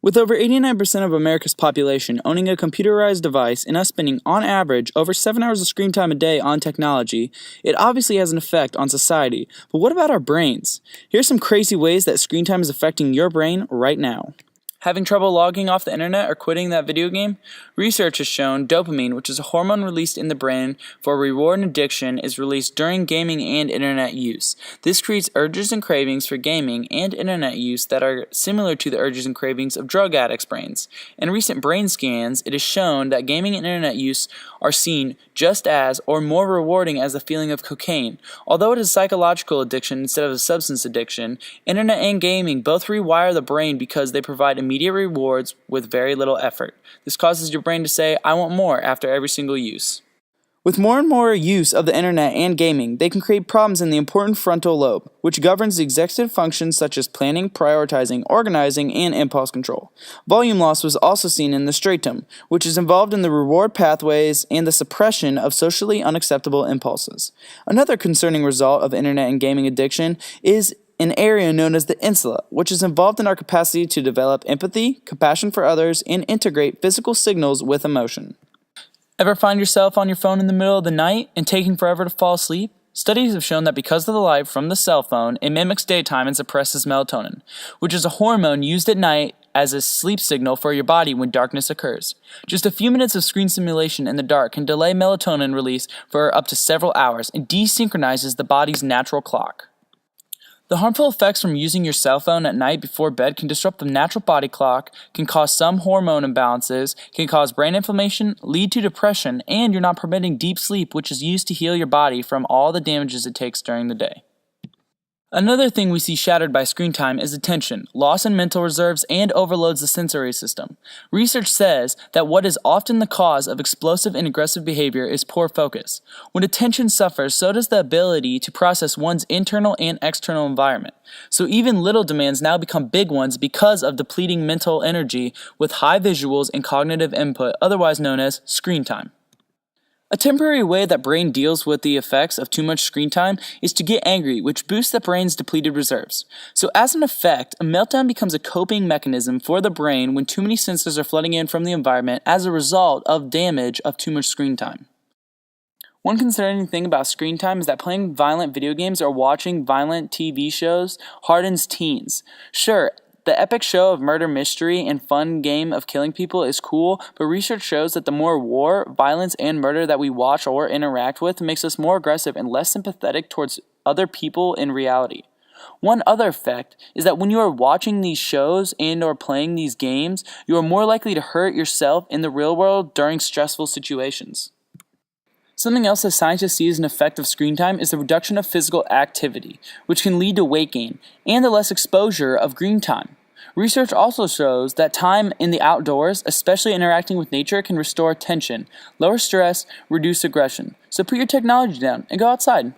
With over 89% of America's population owning a computerized device and us spending, on average, over 7 hours of screen time a day on technology, it obviously has an effect on society. But what about our brains? Here's some crazy ways that screen time is affecting your brain right now. Having trouble logging off the internet or quitting that video game? Research has shown dopamine, which is a hormone released in the brain for reward and addiction, is released during gaming and internet use. This creates urges and cravings for gaming and internet use that are similar to the urges and cravings of drug addicts' brains. In recent brain scans, it is shown that gaming and internet use are seen just as or more rewarding as the feeling of cocaine. Although it is a psychological addiction instead of a substance addiction, internet and gaming both rewire the brain because they provide immediate rewards with very little effort. This causes your brain to say, "I want more," after every single use. With more and more use of the internet and gaming, they can create problems in the important frontal lobe, which governs the executive functions such as planning, prioritizing, organizing, and impulse control. Volume loss was also seen in the striatum, which is involved in the reward pathways and the suppression of socially unacceptable impulses. Another concerning result of internet and gaming addiction is an area known as the insula, which is involved in our capacity to develop empathy, compassion for others, and integrate physical signals with emotion. Ever find yourself on your phone in the middle of the night and taking forever to fall asleep? Studies have shown that because of the light from the cell phone, it mimics daytime and suppresses melatonin, which is a hormone used at night as a sleep signal for your body when darkness occurs. Just a few minutes of screen stimulation in the dark can delay melatonin release for up to several hours and desynchronizes the body's natural clock. The harmful effects from using your cell phone at night before bed can disrupt the natural body clock, can cause some hormone imbalances, can cause brain inflammation, lead to depression, and you're not permitting deep sleep, which is used to heal your body from all the damages it takes during the day. Another thing we see shattered by screen time is attention, loss in mental reserves, and overloads the sensory system. Research says that what is often the cause of explosive and aggressive behavior is poor focus. When attention suffers, so does the ability to process one's internal and external environment. So even little demands now become big ones because of depleting mental energy with high visuals and cognitive input, otherwise known as screen time. A temporary way that brain deals with the effects of too much screen time is to get angry, which boosts the brain's depleted reserves. So as an effect, a meltdown becomes a coping mechanism for the brain when too many senses are flooding in from the environment as a result of damage of too much screen time. One concerning thing about screen time is that playing violent video games or watching violent TV shows hardens teens. Sure, the epic show of murder mystery and fun game of killing people is cool, but research shows that the more war, violence, and murder that we watch or interact with makes us more aggressive and less sympathetic towards other people in reality. One other effect is that when you are watching these shows and or playing these games, you are more likely to hurt yourself in the real world during stressful situations. Something else that scientists see as an effect of screen time is the reduction of physical activity, which can lead to weight gain, and the less exposure of green time. Research also shows that time in the outdoors, especially interacting with nature, can restore attention, lower stress, reduce aggression. So put your technology down and go outside.